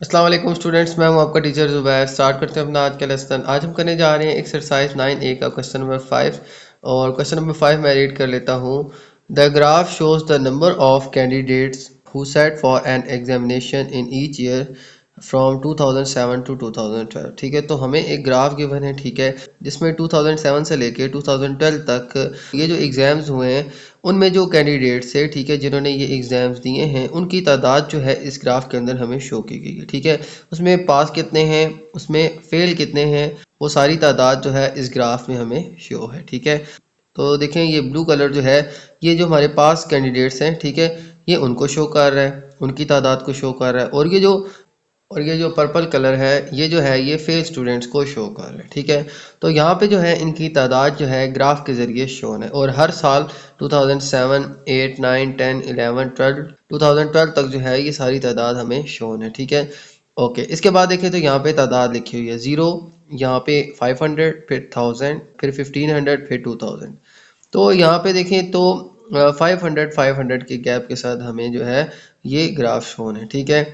अस्सलाम वालेकुम स्टूडेंट्स, मैं हूं आपका टीचर ज़ुबैर। स्टार्ट करते हैं अपना आज का लेसन। आज हम करने जा रहे हैं एक्सरसाइज 9A का क्वेश्चन नंबर 5। और क्वेश्चन नंबर 5 मैं रीड कर लेता हूं। The graph shows the number of candidates who sat for an examination in each year from 2007 to 2012। ठीक है, तो हमें एक ग्राफ गिवन है, ठीक है, जिसमें 2007 से लेके 2012 तक ये जो एग्ज़ाम्स हुए हैं उनमें जो कैंडिडेट्स थे, ठीक है, जिन्होंने ये एग्ज़ाम्स दिए हैं उनकी तादाद जो है इस ग्राफ के अंदर हमें शो की गई है। ठीक है, उसमें पास कितने हैं, उसमें फेल कितने हैं, वो सारी तादाद जो है इस ग्राफ में हमें शो है। ठीक है, तो देखें ये ब्लू कलर जो है ये जो हमारे पास कैंडिडेट्स हैं, ठीक है, ये उनको शो कर रहा है, उनकी तादाद को शो कर रहा है। और ये जो पर्पल कलर है ये जो है ये फेल स्टूडेंट्स को शो कर रहा है। ठीक है, तो यहाँ पे जो है इनकी तादाद जो है ग्राफ के ज़रिए शोन है और हर साल 2007, 8, 9, 10, 11, 12, 2012 तक जो है ये सारी तादाद हमें शोन है। ठीक है, ओके। इसके बाद देखें तो यहाँ पे तादाद लिखी हुई है 0, यहाँ पे 500, फिर 1000, फिर 1500, फिर 2000। तो यहाँ पे देखें तो 500 के गैप के साथ हमें जो है ये ग्राफ शोन है। ठीक है,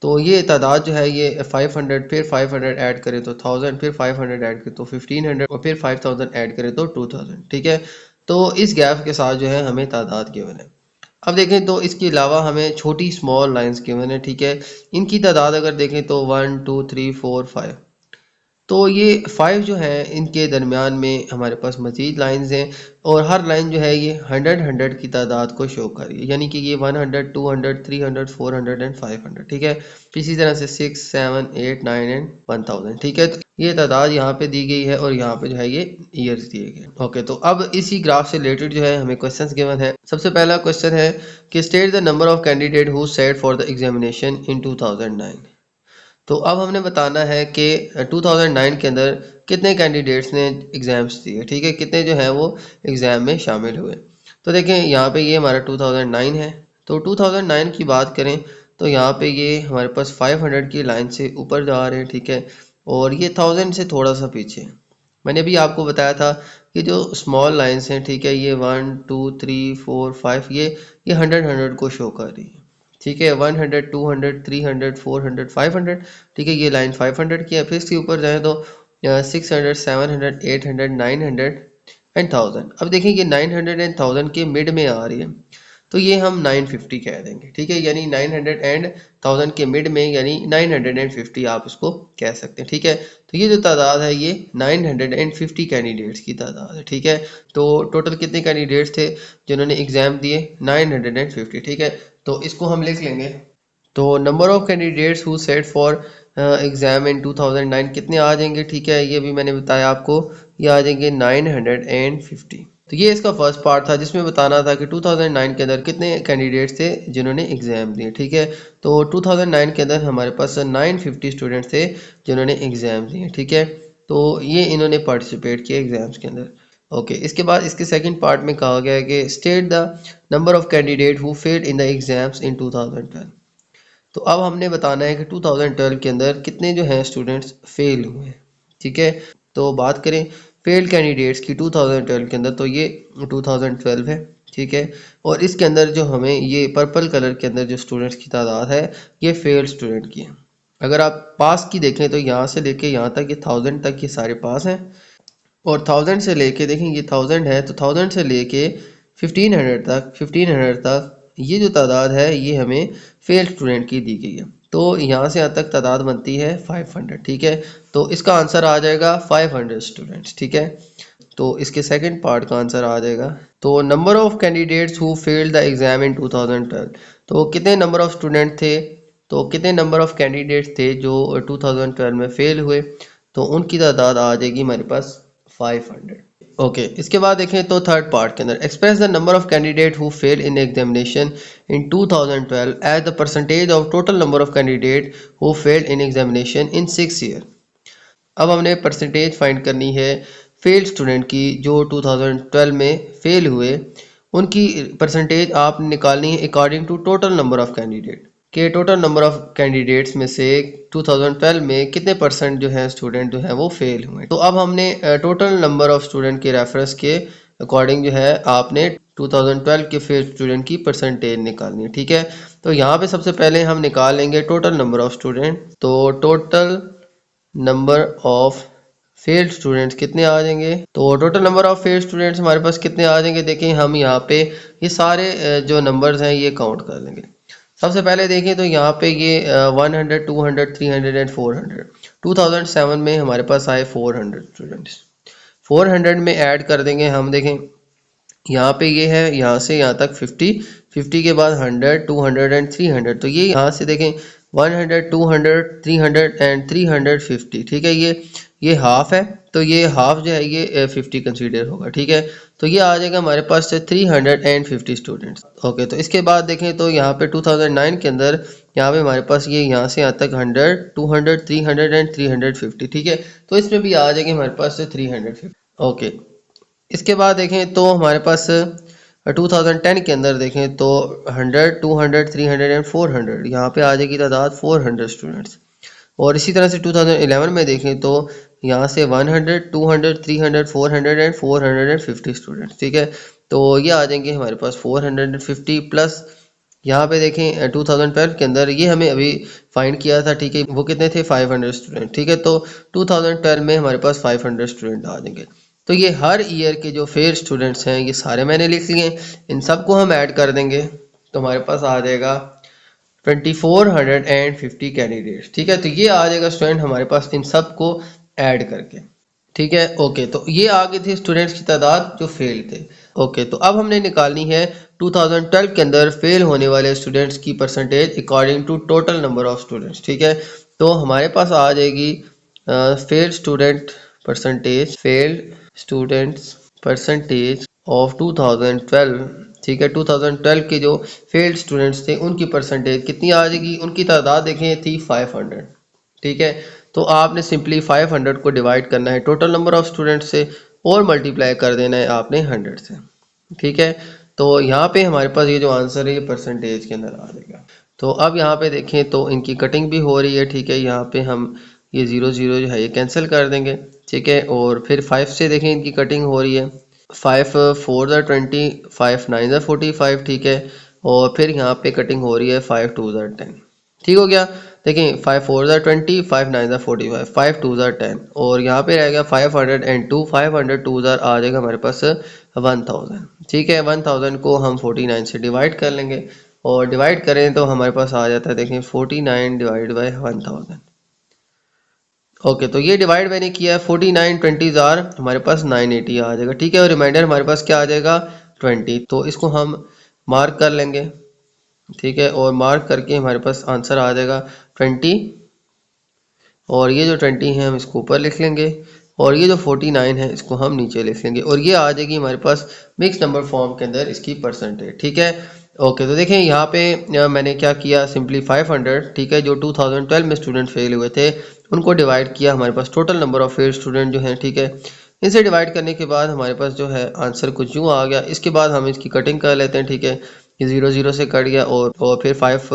तो ये तादाद जो है ये 500, फिर 500 ऐड करें तो 1000, फिर 500 ऐड करें तो 1500 और फिर 5000 ऐड करें तो 2000। ठीक है, तो इस गैप के साथ जो है हमें तादाद गिवन है। अब देखें तो इसके अलावा हमें छोटी स्मॉल लाइंस गिवन है। ठीक है, इनकी तादाद अगर देखें तो 1, 2, 3, 4, 5। तो ये 5 जो है इनके दरमियान में हमारे पास मज़ीद लाइंस हैं और हर लाइन जो है ये 100 की तादाद को शो कर रही है, यानी कि ये 100, 200, 300, 400 एंड 500। ठीक है, इसी तरह से 6, 7, 8, 9 एंड 1000। ठीक है, तो ये तादाद यहाँ पे दी गई है और यहाँ पे जो है ये ईयर्स दिए गए। ओके, तो अब इसी ग्राफ से रिलेटेड जो है हमें क्वेश्चंस गिवन है। सबसे पहला क्वेश्चन है कि state the number of candidate who sat for the examination in 2009। तो अब हमने बताना है कि 2009 के अंदर कितने कैंडिडेट्स ने एग्ज़ाम्स दिए। ठीक है, कितने जो हैं वो एग्ज़ाम में शामिल हुए। तो देखें यहाँ पे ये हमारा 2009 है। तो 2009 की बात करें तो यहाँ पे ये हमारे पास 500 की लाइन से ऊपर जा रहे हैं। ठीक है, और ये 1000 से थोड़ा सा पीछे। मैंने भी आपको बताया था कि जो स्मॉल लाइन्स हैं, ठीक है, ये 1, 2, 3, 4, 5 ये 100 को शो कर रही है। ठीक है, 100, 200, 300, 400, 500। ठीक है, ये लाइन 500 की है। फिर इसके ऊपर जाए तो 600, 700, 800, 900 एंड 1000। अब देखिए ये 900 एंड 1000 के मिड में आ रही है, तो ये हम 950 कह देंगे। ठीक है, यानी 900 एंड 1000 के मिड में, यानी 950 आप उसको कह सकते हैं। ठीक है, तो ये जो तादाद है ये 950 कैंडिडेट्स की तादाद है। ठीक है, तो टोटल कितने कैंडिडेट्स थे जिन्होंने एग्ज़ाम दिए? 950। ठीक है, तो इसको हम लिख लेंगे। तो number of candidates who sat for exam in 2009 कितने आ जाएंगे? ठीक है, ये भी मैंने बताया आपको, ये आ जाएंगे 950। तो ये इसका फर्स्ट पार्ट था जिसमें बताना था कि 2009 के अंदर कितने कैंडिडेट्स थे जिन्होंने एग्ज़ाम दिए। ठीक है, तो 2009 के अंदर हमारे पास 950 स्टूडेंट्स थे जिन्होंने एग्ज़ाम दिए। ठीक है, तो ये इन्होंने पार्टिसिपेट किया एग्ज़ाम्स के अंदर। ओके, इसके बाद इसके सेकंड पार्ट में कहा गया है कि state the number of candidate who failed in the exams इन 2012। तो अब हमने बताना है कि 2012 के अंदर कितने जो हैं स्टूडेंट्स फेल हुए हैं। ठीक है, तो बात करें फेल्ड कैंडिडेट्स की 2012 के अंदर, तो ये 2012 है। ठीक है, और इसके अंदर जो हमें ये पर्पल कलर के अंदर जो स्टूडेंट्स की तादाद है ये फेल्ड स्टूडेंट की है। अगर आप पास की देखें तो यहाँ से लेके यहाँ तक, ये 1000 तक ये सारे पास हैं। और 1000 से लेके देखें ये 1000 है, तो 1000 से लेके 1500 तक ये जो तादाद है ये हमें फेल स्टूडेंट की दी गई है। तो यहाँ से यहाँ तक तादाद बनती है 500। ठीक है, तो इसका आंसर आ जाएगा 500 स्टूडेंट्स। ठीक है, तो इसके सेकंड पार्ट का आंसर आ जाएगा। तो number of candidates who failed the exam in 2012। तो कितने नंबर ऑफ स्टूडेंट थे, तो कितने नंबर ऑफ कैंडिडेट्स थे जो 2012 में फेल हुए, तो उनकी तादाद आ जाएगी हमारे पास 500। ओके, इसके बाद देखें तो थर्ड पार्ट के अंदर express the number of candidate who fail in examination in 2012 as the percentage of total number of candidate who fail in examination in 6 year. अब हमने परसेंटेज फाइंड करनी है फेल स्टूडेंट की जो 2012 में फेल हुए, उनकी परसेंटेज आपने निकालनी है according to total number of candidate के टोटल नंबर ऑफ कैंडिडेट्स में से 2012 में कितने परसेंट जो है स्टूडेंट जो है वो फेल हुए। तो अब हमने टोटल नंबर ऑफ स्टूडेंट के रेफरेंस के अकॉर्डिंग जो है आपने 2012 के फेल स्टूडेंट की परसेंटेज निकालनी है। ठीक है, तो यहाँ पे सबसे पहले हम निकाल लेंगे टोटल नंबर ऑफ स्टूडेंट। तो total number of failed students कितने आ जाएंगे? तो total number of failed students हमारे पास कितने आ जाएंगे? देखें हम यहाँ पे ये सारे जो नंबर्स हैं ये काउंट कर लेंगे। सबसे पहले देखें तो यहाँ पे ये 100, 200, 300 एंड 400। 2007 में हमारे पास आए 400 स्टूडेंट्स। 400 में ऐड कर देंगे हम। देखें यहाँ पे ये है, यहाँ से यहाँ तक 50, 50 के बाद 100, 200 एंड 300। तो ये यहाँ से देखें 100, 200, 300 एंड 350। ठीक है, ये हाफ है, तो ये हाफ जो है ये 50 कंसीडर होगा। ठीक है, तो ये आ जाएगा हमारे पास 350 स्टूडेंट्स। ओके, तो इसके बाद देखें तो यहाँ पे 2009 के अंदर यहाँ पे हमारे पास ये यहाँ से यहाँ तक 100, 200, 300 एंड 350। ठीक है, तो इसमें भी आ जाएगी हमारे पास 350। ओके, इसके बाद देखें तो हमारे पास 2010 के अंदर देखें तो 100, 200, 300 एंड 400, यहाँ पे आ जाएगी तादाद 400 स्टूडेंट्स। और इसी तरह से 2011 में देखें तो यहाँ से 100, 200, 300, 400 एंड 450 स्टूडेंट्स। ठीक है, तो ये आ जाएंगे हमारे पास 450 प्लस यहाँ पे देखें 2012 के अंदर ये हमें अभी फाइंड किया था। ठीक है, वो कितने थे? 500 स्टूडेंट। ठीक है, तो 2012 में हमारे पास 500 स्टूडेंट आ जाएंगे। तो ये हर ईयर के जो फेल स्टूडेंट्स हैं ये सारे मैंने लिख लिए, इन सबको हम ऐड कर देंगे तो हमारे पास आ जाएगा 2450 कैंडिडेट्स। ठीक है, तो ये आ जाएगा स्टूडेंट हमारे पास इन सब को ऐड करके। ठीक है, ओके, तो ये आ गए थे स्टूडेंट्स की तादाद जो फेल थे। ओके, तो अब हमने निकालनी है 2012 के अंदर फेल होने वाले स्टूडेंट्स की percentage according to total number of students. ठीक है, तो हमारे पास आ जाएगी fail student percentage, failed students percentage of 2012। ठीक है, 2012 के जो फेल्ड स्टूडेंट्स थे उनकी परसेंटेज कितनी आ जाएगी? उनकी तादाद देखें थी 500। ठीक है, तो आपने सिंपली 500 को डिवाइड करना है टोटल नंबर ऑफ स्टूडेंट से और मल्टीप्लाई कर देना है आपने 100 से। ठीक है, तो यहाँ पे हमारे पास ये जो आंसर है ये परसेंटेज के अंदर आ जाएगा। तो अब यहाँ पे देखें तो इनकी कटिंग भी हो रही है। ठीक है, यहाँ पे हम ये 0 0 जो है ये कैंसिल कर देंगे। ठीक है, और फिर 5 से देखें इनकी कटिंग हो रही है। 5 4 20, 5 9 45। ठीक है, और फिर यहाँ पे कटिंग हो रही है 5 2 10। ठीक हो गया, देखें 5 4 20, 5 9 45, 5 2 10, और यहाँ पे रहेगा 502, 502 आ जाएगा हमारे पास 1000। ठीक है, 1000 को हम 49 से डिवाइड कर लेंगे और डिवाइड करें तो हमारे पास आ जाता है देखें 49 डिवाइड बाई 1000। ओके, तो ये डिवाइड मैंने किया है 49 20 हमारे पास 980 आ जाएगा। ठीक है, और रिमाइंडर हमारे पास क्या आ जाएगा 20। तो इसको हम मार्क कर लेंगे। ठीक है, और मार्क करके हमारे पास आंसर आ जाएगा 20, और ये जो 20 है हम इसको ऊपर लिख लेंगे और ये जो 49 है इसको हम नीचे लिख लेंगे, और ये आ जाएगी हमारे पास मिक्स नंबर फॉर्म के अंदर इसकी परसेंटेज। ठीक है, ओके, तो देखें यहाँ पे मैंने क्या किया, सिंपली 500, ठीक है, जो 2012 में स्टूडेंट फेल हुए थे उनको डिवाइड किया हमारे पास total number of fail student जो हैं। ठीक है, इनसे डिवाइड करने के बाद हमारे पास जो है आंसर कुछ यूँ आ गया। इसके बाद हम इसकी कटिंग कर लेते हैं। ठीक है, ये 0 0 से कट गया, और फिर 5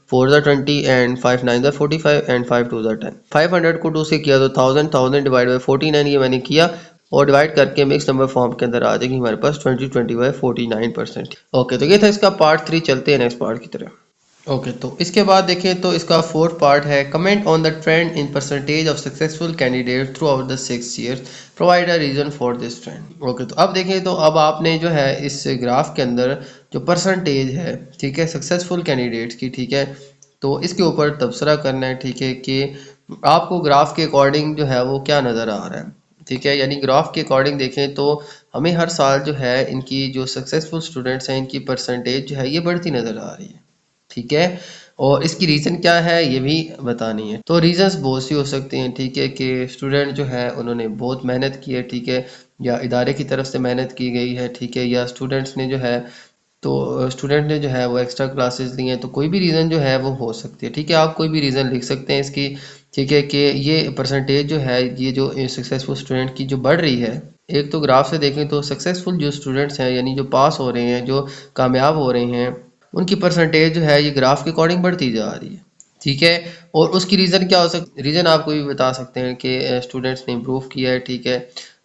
4 20 एंड 5 9 45 एंड 5 2 10। 500 को 2 से किया तो 1000 डिवाइड बाई 49 ये मैंने किया, और डिवाइड करके मिक्स नंबर फॉर्म के अंदर आ जाएगी हमारे पास 20 बाई 49%। ओके, तो ये था इसका पार्ट 3। चलते हैं नेक्स्ट पार्ट की तरफ। ओके, तो इसके बाद देखें तो इसका फोर्थ पार्ट है comment on the trend in percentage of successful candidate through out the 6 years, provide a reason for this trend. Okay, तो अब देखें तो अब आपने जो है इस ग्राफ के अंदर जो परसेंटेज है, ठीक है, सक्सेसफुल कैंडिडेट्स की, ठीक है, तो इसके ऊपर तबसरा करना है। ठीक है, कि आपको ग्राफ के अकॉर्डिंग जो है वो क्या नज़र आ रहा है। ठीक है, यानी ग्राफ के अकॉर्डिंग देखें तो हमें हर साल जो है इनकी जो सक्सेसफुल स्टूडेंट्स हैं इनकी परसेंटेज जो है ये बढ़ती नज़र आ रही है। ठीक है, और इसकी रीज़न क्या है ये भी बतानी है। तो रीज़न्स बहुत सी हो सकती हैं। ठीक है, कि स्टूडेंट जो है उन्होंने बहुत मेहनत की है। ठीक है, या इदारे की तरफ से मेहनत की गई है। ठीक है, या स्टूडेंट्स ने जो है स्टूडेंट ने जो है वो एक्स्ट्रा क्लासेस ली हैं, तो कोई भी रीज़न जो है वो हो सकती है। ठीक है, आप कोई भी रीज़न लिख सकते हैं इसकी। ठीक है, कि ये परसेंटेज जो है ये जो सक्सेसफुल स्टूडेंट की जो बढ़ रही है, एक तो ग्राफ से देखें तो सक्सेसफुल जो स्टूडेंट्स हैं यानी जो पास हो रहे हैं, जो कामयाब हो रहे हैं, उनकी परसेंटेज जो है ये ग्राफ के अकॉर्डिंग बढ़ती जा रही है। ठीक है, और उसकी रीज़न क्या हो सकती, रीज़न आप कोई भी बता सकते हैं कि स्टूडेंट्स ने इम्प्रूव किया है। ठीक है,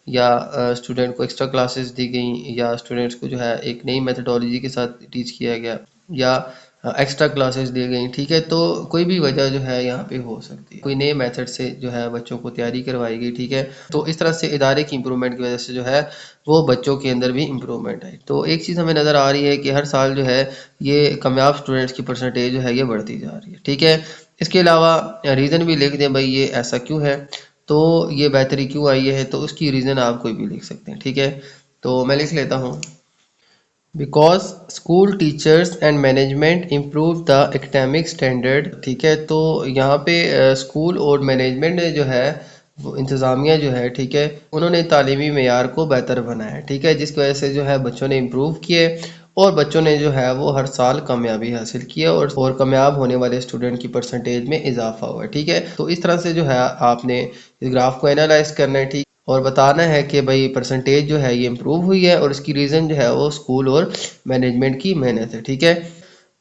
या स्टूडेंट को एक्स्ट्रा क्लासेस दी गई, या स्टूडेंट्स को जो है एक नई मेथडोलॉजी के साथ टीच किया गया, या एक्स्ट्रा क्लासेस दी गई। ठीक है, तो कोई भी वजह जो है यहाँ पे हो सकती है, कोई नए मेथड से जो है बच्चों को तैयारी करवाई गई। ठीक है, तो इस तरह से इदारे की इम्प्रूवमेंट की वजह से जो है वो बच्चों के अंदर भी इम्प्रूवमेंट आई। तो एक चीज़ हमें नज़र आ रही है कि हर साल जो है ये कामयाब स्टूडेंट्स की परसेंटेज जो है ये बढ़ती जा रही है। ठीक है, इसके अलावा रीज़न भी लिख दें भाई ये ऐसा क्यों है, तो ये बेहतरी क्यों आई है, तो उसकी रीज़न आप कोई भी लिख सकते हैं। ठीक है, तो मैं लिख लेता हूँ, because school teachers and management improve the academic standard. ठीक है, तो यहाँ पे स्कूल और मैनेजमेंट ने जो है वो इंतज़ामिया जो है, ठीक है, उन्होंने तालीमी मेयार को बेहतर बनाया है। ठीक है, जिसकी वजह से जो है बच्चों ने इम्प्रूव किए और बच्चों ने जो है वो हर साल कामयाबी हासिल की है, और कामयाब होने वाले स्टूडेंट की परसेंटेज में इजाफा हुआ है। ठीक है, तो इस तरह से जो है आपने इस ग्राफ को एनालाइज करना है। ठीक, और बताना है कि भाई परसेंटेज जो है ये इम्प्रूव हुई है और इसकी रीज़न जो है वो स्कूल और मैनेजमेंट की मेहनत है। ठीक है,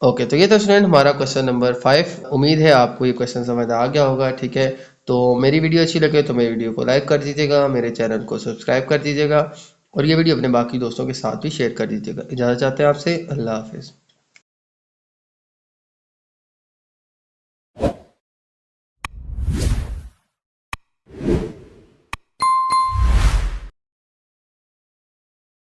ओके, तो ये था स्टूडेंट हमारा क्वेश्चन नंबर 5। उम्मीद है आपको ये क्वेश्चन समझ आ गया होगा। ठीक है, तो मेरी वीडियो अच्छी लगे तो मेरी वीडियो को लाइक कर दीजिएगा, मेरे चैनल को सब्सक्राइब कर दीजिएगा, और ये वीडियो अपने बाकी दोस्तों के साथ भी शेयर कर दीजिएगा। इजाज़त चाहते हैं आपसे, अल्लाह हाफिज़।